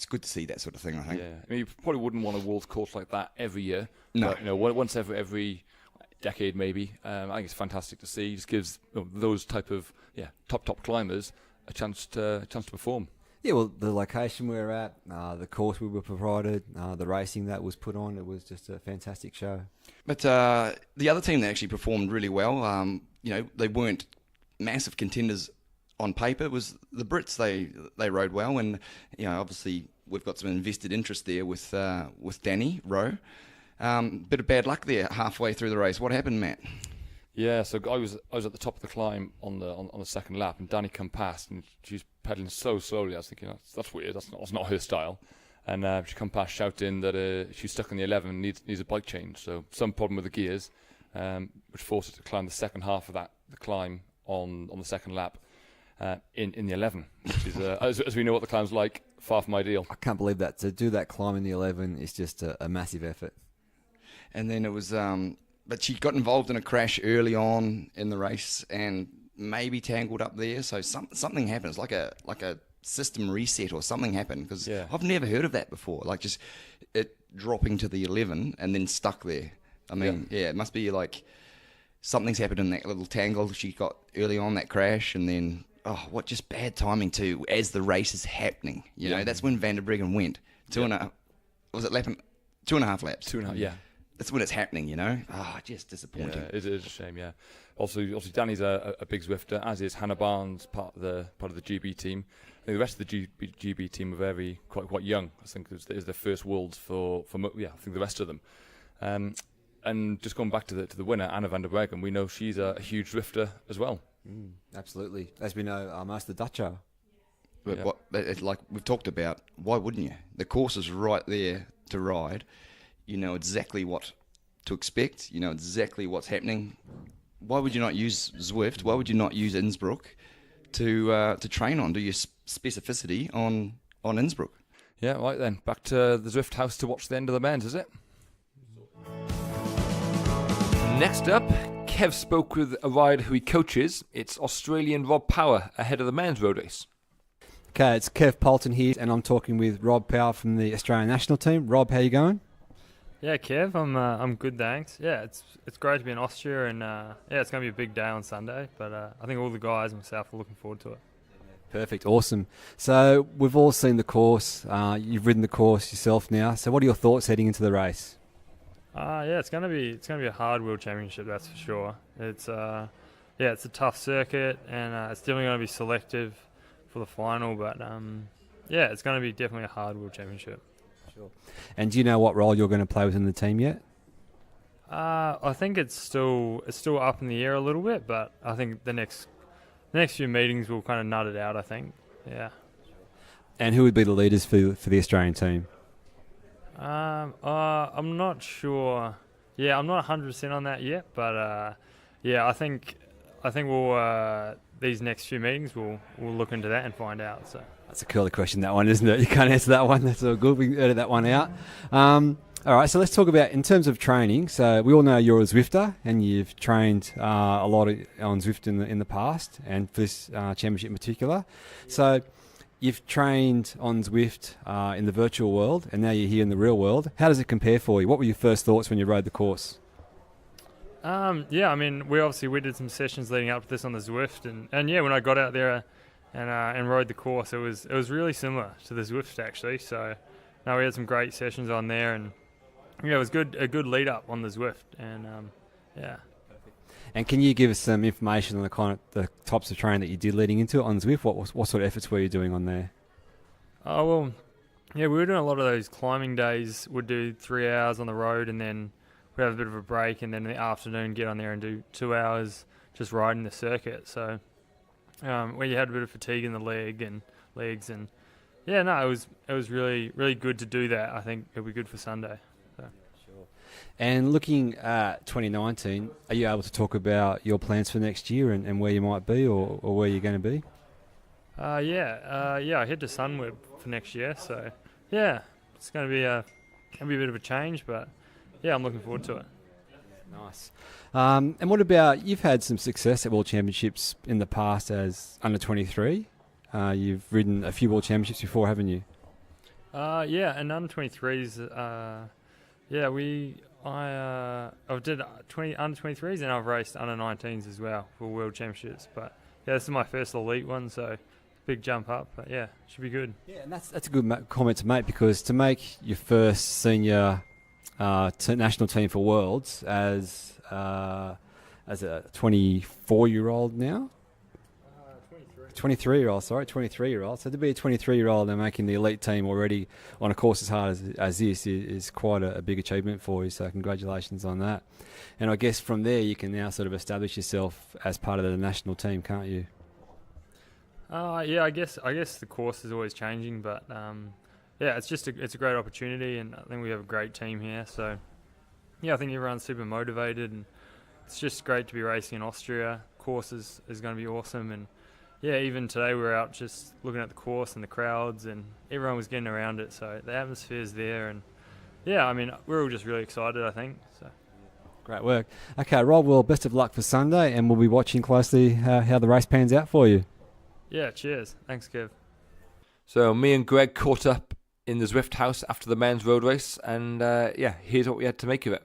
S3: good to see that sort of thing. I think.
S1: Yeah, I mean, you probably wouldn't want a world course like that every year.
S3: No,
S1: but, once every decade maybe. I think it's fantastic to see. It just gives those type of top climbers a chance to perform.
S2: Yeah, well, the location we were at, the course we were provided, the racing that was put on, it was just a fantastic show.
S3: But the other team that actually performed really well, they weren't massive contenders on paper. It was the Brits. They rode well, and obviously we've got some invested interest there with Danny Rowe. Bit of bad luck there halfway through the race. What happened, Matt?
S1: Yeah, so I was at the top of the climb on the second lap, and Danny come past, and she was pedaling so slowly. I was thinking that's weird. That's not her style. And she come past shouting that she's stuck in the 11 and needs a bike change. So some problem with the gears, which forced her to climb the second half of the climb on the second lap in the 11, which is as we know what the climb's like, far from ideal.
S2: I can't believe that to do that climb in the 11 is just a massive effort.
S3: And then it was, but she got involved in a crash early on in the race and maybe tangled up there. So something happened. It's like a system reset or something happened, because I've never heard of that before. Like just it dropping to the 11 and then stuck there. I mean, it must be like something's happened in that little tangle she got early on, that crash, and then what just bad timing too as the race is happening. You know, that's when Van der Breggen went 2.5. Was it 2.5 laps?
S1: 2.5. Yeah.
S3: That's when it's happening, just disappointing.
S1: Yeah, it is a shame, yeah. Also, Danny's a big Zwifter, as is Hannah Barnes, part of the GB team. I think the rest of the GB team are quite young. I think it is their first Worlds for I think the rest of them. And just going back to the winner, Anna van der Breggen, we know she's a huge Zwifter as well.
S2: Absolutely. As we know, most of the Dutch are.
S3: But like we've talked about, why wouldn't you? The course is right there to ride. You know exactly what to expect. You know exactly what's happening. Why would you not use Zwift? Why would you not use Innsbruck to train on? Do your specificity on Innsbruck.
S1: Yeah, right then. Back to the Zwift house to watch the end of the men's, is it? Next up, Kev spoke with a rider who he coaches. It's Australian Rob Power ahead of the men's road race.
S2: Okay, it's Kev Poulton here, and I'm talking with Rob Power from the Australian national team. Rob, how you going?
S10: Yeah, Kev, I'm good, thanks. Yeah, it's great to be in Austria, and it's going to be a big day on Sunday. But I think all the guys and myself are looking forward to it.
S2: Perfect, awesome. So we've all seen the course. You've ridden the course yourself now. So what are your thoughts heading into the race?
S10: It's going to be a hard World Championship, that's for sure. It's it's a tough circuit, and it's definitely going to be selective for the final. But it's going to be definitely a hard World Championship.
S2: Sure. And do you know what role you're going to play within the team yet?
S10: I think it's still up in the air a little bit, but I think the next few meetings will kind of nut it out, I think. Yeah.
S2: And who would be the leaders for the Australian team?
S10: I'm not sure. Yeah, I'm not 100% on that yet, but I think we'll these next few meetings we'll look into that and find out. So
S2: that's a curly question, that one, isn't it? You can't answer that one. That's all good. We can edit that one out. All right, so let's talk about in terms of training. So we all know you're a Zwifter, and you've trained a lot on Zwift in the past, and for this championship in particular. So you've trained on Zwift in the virtual world, and now you're here in the real world. How does it compare for you? What were your first thoughts when you rode the course?
S10: I mean, we did some sessions leading up to this on the Zwift, and when I got out there and rode the course, it was really similar to the Zwift actually. So we had some great sessions on there, and it was a good lead up on the Zwift, and
S2: And can you give us some information on the types of training that you did leading into it on Zwift? What sort of efforts were you doing on there?
S10: We were doing a lot of those climbing days. We'd do 3 hours on the road, and then we'd have a bit of a break, and then in the afternoon get on there and do 2 hours just riding the circuit. So where you had a bit of fatigue in the legs, and it was really, really good to do that. I think it'll be good for Sunday. So.
S2: Sure. And looking at 2019, are you able to talk about your plans for next year and where you might be or where you're going to be?
S10: I head to Sunweb for next year, so it's going to be a bit of a change, but I'm looking forward to it.
S2: Nice. And what about, you've had some success at World Championships in the past as under 23. You've ridden a few World Championships before, haven't you?
S10: And under 23s. I did under 23s, and I've raced under 19s as well for World Championships. But this is my first elite one, so big jump up. But should be good. Yeah,
S2: and that's a good comment to make, because to make your first senior national team for Worlds as a 24-year-old now. 23-year-old. So to be a 23-year-old and making the elite team already on a course as hard as this is quite a big achievement for you. So congratulations on that. And I guess from there you can now sort of establish yourself as part of the national team, can't you?
S10: I guess the course is always changing, but it's a great opportunity, and I think we have a great team here. So I think everyone's super motivated, and it's just great to be racing in Austria. Course is going to be awesome, and even today we were out just looking at the course and the crowds, and everyone was getting around it, so the atmosphere's there, and we're all just really excited, I think. So
S2: great work. Okay, Rob, well, best of luck for Sunday, and we'll be watching closely how the race pans out for you.
S10: Yeah, cheers. Thanks, Kev.
S1: So me and Greg caught up in the Zwift house after the men's road race, and here's what we had to make of it.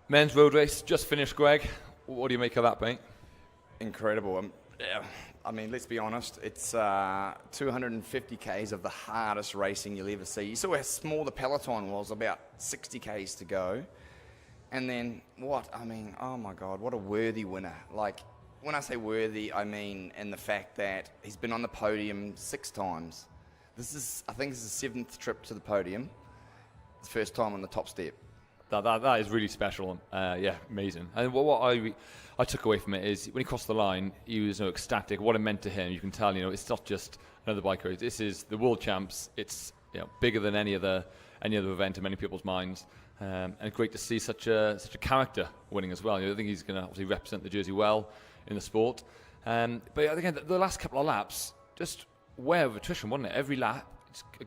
S1: Men's road race just finished, Greg. What do you make of that, mate?
S3: Incredible. Let's be honest, it's 250 Ks of the hardest racing you'll ever see. You saw how small the peloton was, about 60 Ks to go. And then oh my God, what a worthy winner. Like, when I say worthy, I mean in the fact that he's been on the podium 6 times. I think this is the 7th trip to the podium. It's the first time on the top step.
S1: That is really special. Amazing. And what I took away from it is when he crossed the line, he was ecstatic. What it meant to him, you can tell. It's not just another bike race. This is the World Champs. It's bigger than any other event in many people's minds. And great to see such a character winning as well. I think he's going to obviously represent the jersey well in the sport. But again, the last couple of laps, just wave of attrition, wasn't it? Every lap,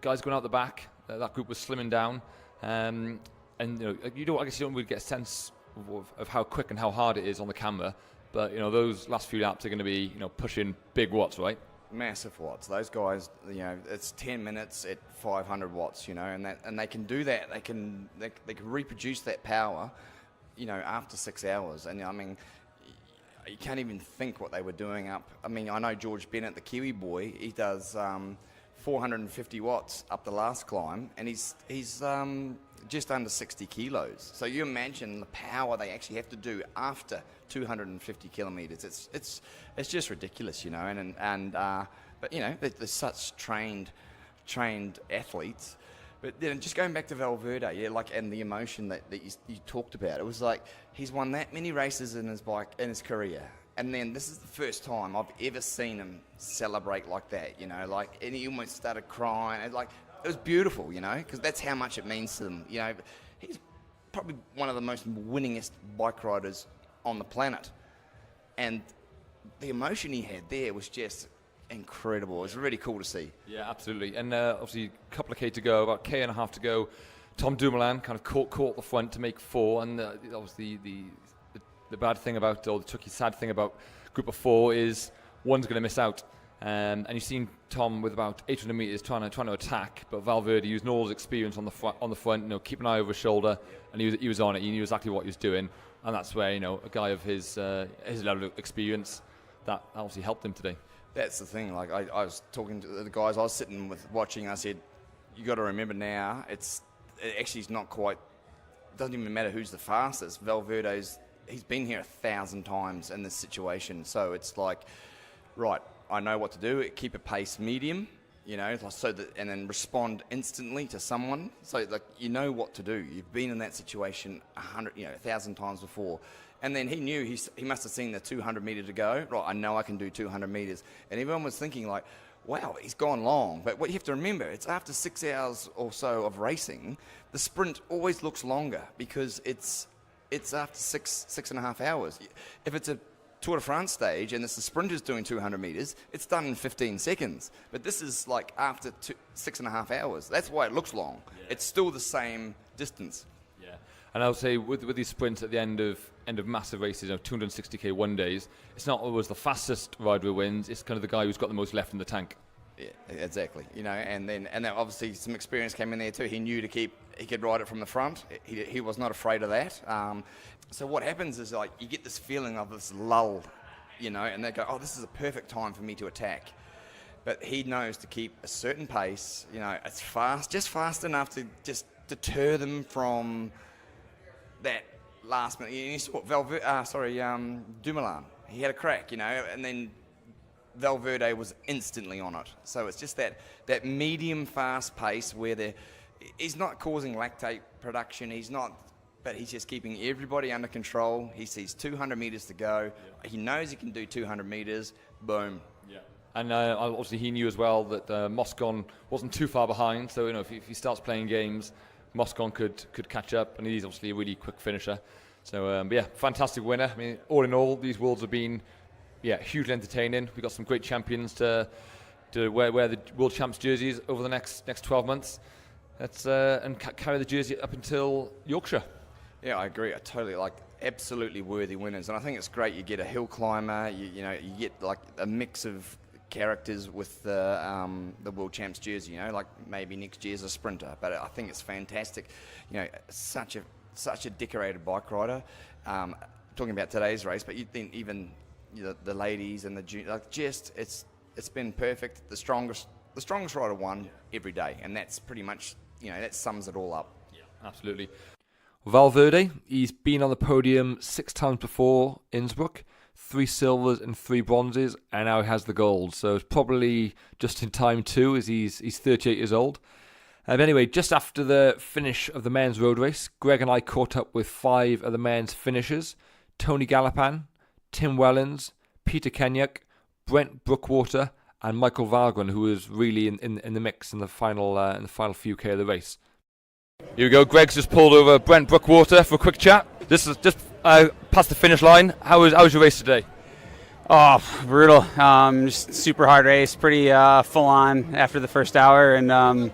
S1: guys going out the back. That group was slimming down, and I guess you don't really get a sense of how quick and how hard it is on the camera. But those last few laps are going to be pushing big watts, right?
S3: Massive watts. Those guys, it's 10 minutes at 500 watts, and they can do that. They can reproduce that power, after 6 hours. And I mean, you can't even think what they were doing up. I mean, I know George Bennett, the Kiwi boy, he does 450 watts up the last climb, and he's just under 60 kilos. So you imagine the power they actually have to do after 250 kilometers. It's just ridiculous, but they're such trained athletes. But then just going back to Valverde, and the emotion that you talked about, it was like he's won that many races in his career, and then this is the first time I've ever seen him celebrate like that, and he almost started crying. It was beautiful, because that's how much it means to them. He's probably one of the most winningest bike riders on the planet, and the emotion he had there was just incredible. It was really cool to see.
S1: Yeah, absolutely. And obviously a couple of K to go, about K and a half to go. Tom Dumoulin kind of caught the front to make 4, and obviously the bad thing about, or the tricky sad thing about group of 4 is one's going to miss out. And you've seen Tom with about 800 meters trying to attack, but Valverde using all his experience on the front, keep an eye over his shoulder, and he was on it. He knew exactly what he was doing, and that's where a guy of his level of experience, that obviously helped him today.
S3: That's the thing. I was talking to the guys I was sitting with watching. I said, you got to remember now. It actually is not quite. It doesn't even matter who's the fastest. He's been here 1,000 times in this situation, so it's like, right, I know what to do. Keep a pace medium, so that, and then respond instantly to someone. So you know what to do. You've been in that situation 1,000 times before. And then he knew, he must have seen the 200 metre to go. Right, I know I can do 200 metres. And everyone was thinking wow, he's gone long. But what you have to remember, it's after 6 hours or so of racing, the sprint always looks longer because it's after six and a half hours. If it's a Tour de France stage and it's the sprinters doing 200 metres, it's done in 15 seconds. But this is after 6.5 hours. That's why it looks long. Yeah. It's still the same distance.
S1: Yeah. And I would say with these sprints at the end of massive races, 260k one days, it's not always the fastest rider who wins. It's kind of the guy who's got the most left in the tank.
S3: Yeah, exactly. And then obviously some experience came in there too. He knew he could ride it from the front. He was not afraid of that. So what happens is you get this feeling of this lull, and they go, oh, this is a perfect time for me to attack. But he knows to keep a certain pace. It's fast, just fast enough to just deter them from that last minute. You saw Dumoulin. He had a crack, and then Valverde was instantly on it. So it's just that medium fast pace where he's not causing lactate production. But he's just keeping everybody under control. He sees 200 metres to go. Yeah. He knows he can do 200 metres. Boom. Yeah.
S1: And obviously he knew as well that Moscon wasn't too far behind. So if he starts playing games, Moscon could catch up. And he's obviously a really quick finisher. So fantastic winner. I mean, all in all, these Worlds have been hugely entertaining. We've got some great champions to wear the World Champs jerseys over the next 12 months. And carry the jersey up until Yorkshire.
S3: Yeah, I agree. I totally absolutely worthy winners, and I think it's great. You get a hill climber, you get a mix of characters with the World Champs jersey. Maybe next year's a sprinter, but I think it's fantastic. Such a decorated bike rider. Talking about today's race, but you think even the ladies and the junior, it's been perfect. The strongest rider won every day, and that's pretty much that sums it all up.
S1: Yeah, absolutely. Valverde, he's been on the podium 6 times before Innsbruck, 3 silvers and 3 bronzes, and now he has the gold. So it's probably just in time too, as he's 38 years old. Anyway, just after the finish of the men's road race, Greg and I caught up with 5 of the men's finishers: Tony Gallopin, Tim Wellens, Peter Kenyuk, Brent Brookwater, and Michael Valgren, who was really in the mix in the final few K of the race. Here we go. Greg's just pulled over Brent Brookwater for a quick chat. This is just past the finish line. How was your race today?
S11: Oh, brutal. Just super hard race, pretty full on after the first hour, and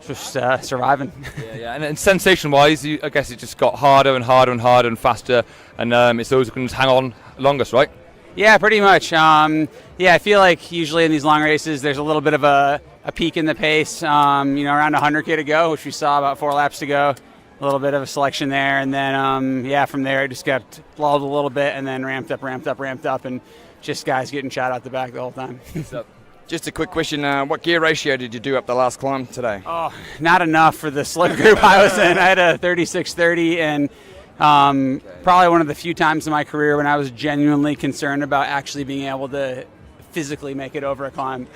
S11: just surviving.
S1: Yeah. And sensation-wise, I guess it just got harder and harder and harder and faster, and it's those who can hang on longest, right?
S11: Yeah, pretty much. I feel like usually in these long races, there's a little bit of a peak in the pace. Around 100K to go, which we saw about 4 laps to go. A little bit of a selection there, and then from there it just got lulled a little bit, and then ramped up, and just guys getting shot out the back the whole time.
S3: Just a quick question, what gear ratio did you do up the last climb today?
S11: Oh, not enough for the slow group I was in. I had a 36:30, and probably one of the few times in my career when I was genuinely concerned about actually being able to physically make it over a climb.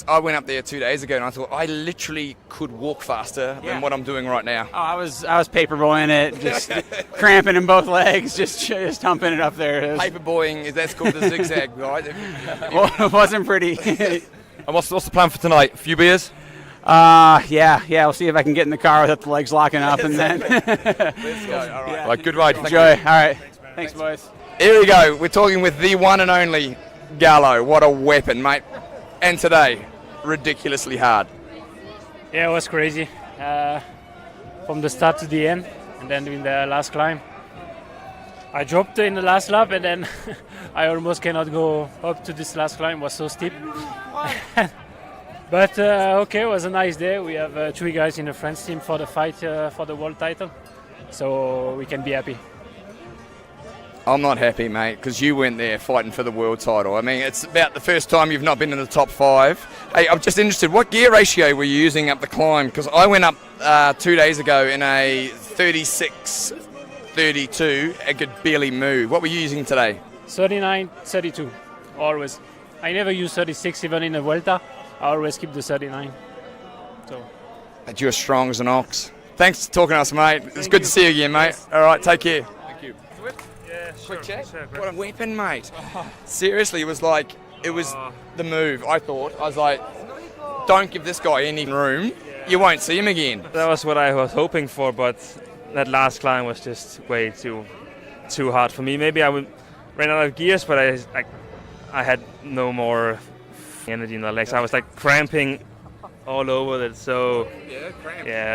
S3: I went up there 2 days ago and I thought I literally could walk faster than what I'm doing right now.
S11: Oh, I was paperboying it, just cramping in both legs, just humping it up there.
S3: Paperboying, that's called the zigzag, right?
S11: Well, it wasn't pretty.
S1: And what's the plan for tonight? A few beers?
S11: Yeah. We'll see if I can get in the car without the legs locking up, and then.
S3: Let's go. All right.
S1: Right, good ride.
S11: Enjoy. All right. Thanks, boys.
S3: Here we go. We're talking with the one and only Gallo. What a weapon, mate. And today, ridiculously hard.
S12: Yeah, it was crazy. From the start to the end, and then in the last climb. I dropped in the last lap, and then I almost cannot go up to this last climb. It was so steep. But okay, it was a nice day. We have 3 guys in the French team for the fight for the world title, so we can be happy.
S3: I'm not happy, mate, because you went there fighting for the world title. I mean, it's about the first time you've not been in the top 5. Hey, I'm just interested, what gear ratio were you using up the climb? Because I went up 2 days ago in a 36:32 and could barely move. What were you using today?
S12: 39, 32, always. I never use 36 even in the Vuelta. I always keep the 39. So.
S3: But you're strong as an ox. Thanks for talking to us, mate. It's good to see you again, mate. All right, take care.
S1: Thank you.
S12: Yeah,
S3: Quick chat.
S12: Sure,
S3: what a weapon, mate. Seriously, it was the move. I was like, don't give this guy any room. You won't see him again.
S5: That was what I was hoping for, but that last climb was just way too hard for me. Maybe I ran out of gears, but I had no more energy in the legs. I was like cramping all over it. So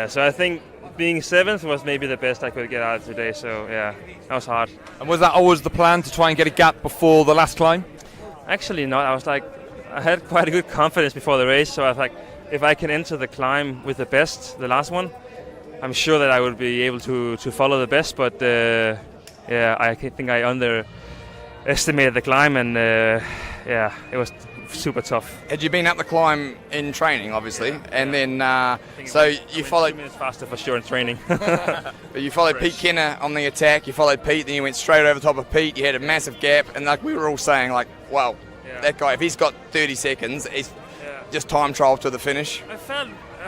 S5: so I think being 7th was maybe the best I could get out of today. So yeah, that was hard.
S1: And was that always the plan, to try and get a gap before the last climb?
S5: Actually not. I had quite a good confidence before the race, so I was like, if I can enter the climb with the best, the last one, I'm sure that I would be able to follow the best. But I think I underestimated the climb, and it was super tough.
S3: Had you been up the climb in training, obviously, and then so you followed
S5: 2 minutes faster for sure in training.
S3: But you followed Pete Kenner on the attack. You followed Pete, then you went straight over the top of Pete. You had a massive gap, and like we were all saying, like, wow, that guy, if he's got 30 seconds, he's just time trial to the finish.
S5: I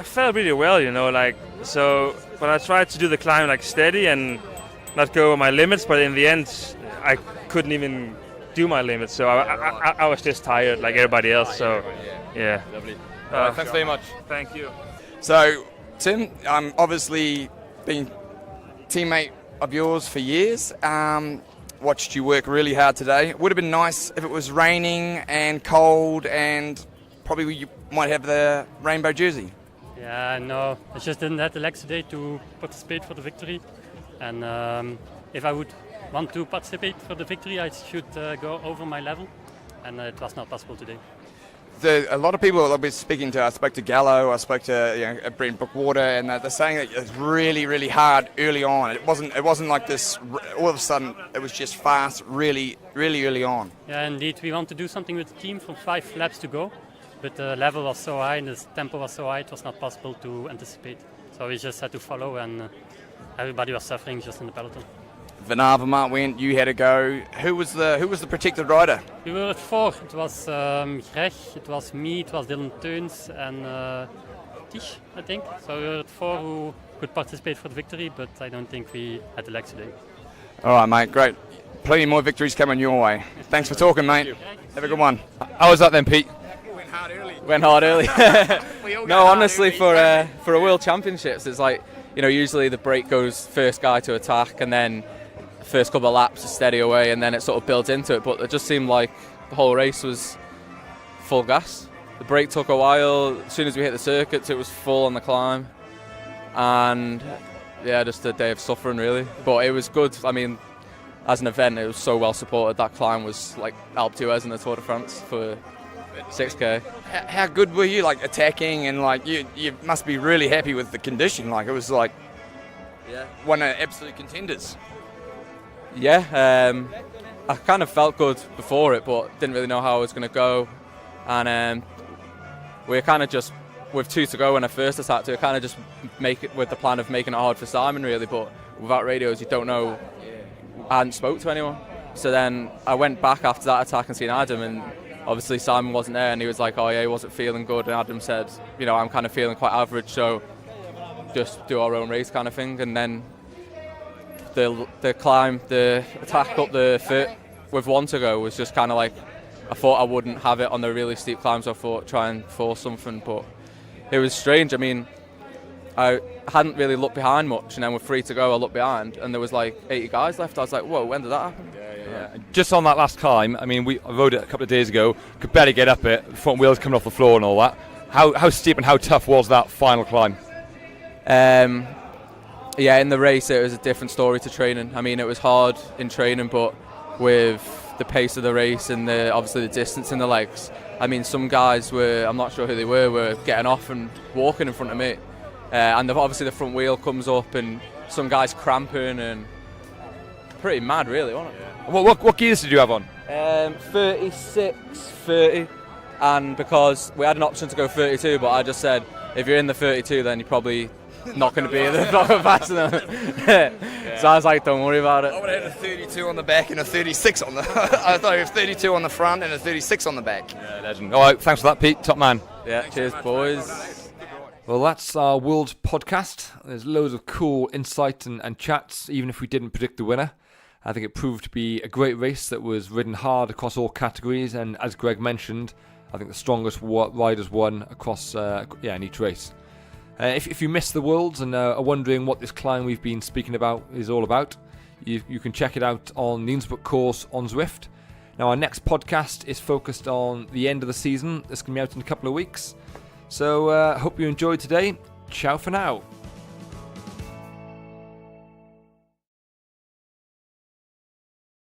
S5: felt really well, but I tried to do the climb like steady and not go over my limits, but in the end I couldn't even do my limits, so I was just tired like everybody else. So yeah.
S3: Lovely. Thanks very much.
S5: Thank you.
S3: So Tim, I'm obviously been teammate of yours for years. Watched you work really hard today. It would have been nice if it was raining and cold, and probably you might have the rainbow jersey.
S12: Yeah, no, I just didn't have the legs today to participate for the victory, and if I would want to participate for the victory, I should go over my level, and it was not possible today.
S3: A lot of people I've been speaking to, I spoke to Gallo, I spoke to Brent Brookwater, and they're saying that it's really, really hard early on. It wasn't like this, all of a sudden, it was just fast, really, really early on.
S12: Yeah, indeed, we want to do something with the team from 5 laps to go, but the level was so high and the tempo was so high, it was not possible to anticipate. So we just had to follow, and everybody was suffering just in the peloton.
S3: Van Avermaet went, you had to go. Who was the protected rider?
S12: We were at 4. It was Greg, it was me, it was Dylan Teuns and Tisch, I think. So we were at 4 who could participate for the victory, but I don't think we had the legs today.
S3: All right, mate, great. Plenty more victories coming your way. Thanks for talking, mate. Have a good one.
S1: How was that then, Pete?
S13: Went hard early. No, honestly, for a World Championships, it's like, usually the break goes first guy to attack, and then first couple of laps is steady away, and then it sort of builds into it. But it just seemed like the whole race was full gas. The break took a while. As soon as we hit the circuits, it was full on the climb, and yeah, just a day of suffering really. But it was good. I mean, as an event, it was so well supported. That climb was like Alpe d'Huez in the Tour de France for 6K.
S6: How good were you, like attacking, and like you must be really happy with the condition. Like it was like one of the absolute contenders.
S13: Yeah, I kind of felt good before it, but didn't really know how I was going to go. And we were kind of just, with 2 to go when I first attacked, we kind of just make it with the plan of making it hard for Simon really, but without radios you don't know. I hadn't spoke to anyone. So then I went back after that attack and seen Adam, and obviously Simon wasn't there, and he was like, oh yeah, he wasn't feeling good, and Adam said, you know, I'm kind of feeling quite average, so just do our own race kind of thing. And then the climb, the attack up the foot with 1 to go was just kind of like, I thought I wouldn't have it on the really steep climbs. I thought try and force something, but it was strange. I mean, I hadn't really looked behind much, and then with 3 to go I looked behind and there was like 80 guys left. I was like, whoa, when did that happen?
S1: Yeah. Just on that last climb, I mean, I rode it a couple of days ago, could barely get up it, front wheels coming off the floor and all that. How steep and how tough was that final climb?
S13: Yeah, in the race it was a different story to training. I mean, it was hard in training, but with the pace of the race and obviously the distance in the legs, I mean, some guys were, I'm not sure who they were getting off and walking in front of me. And obviously the front wheel comes up and some guys cramping, and pretty mad really, wasn't it?
S1: What gears did you have on?
S13: 36, 30, and because we had an option to go 32, but I just said, if you're in the 32 then you're probably not going to be fast enough. So I was like, don't worry about it.
S6: I would have had a 32 on the back and a 36 on the I thought it was 32 on the front and a 36 on the back.
S1: Yeah, legend. All right, thanks for that, Pete. Top man.
S13: Yeah, cheers, boys.
S1: Well, that's our World podcast. There's loads of cool insight and chats, even if we didn't predict the winner. I think it proved to be a great race that was ridden hard across all categories, and as Greg mentioned, I think the strongest riders won across in each race. If you missed the Worlds and are wondering what this climb we've been speaking about is all about, you can check it out on the Innsbruck course on Zwift. Now, our next podcast is focused on the end of the season. This can be out in a couple of weeks. So, hope you enjoyed today. Ciao for now.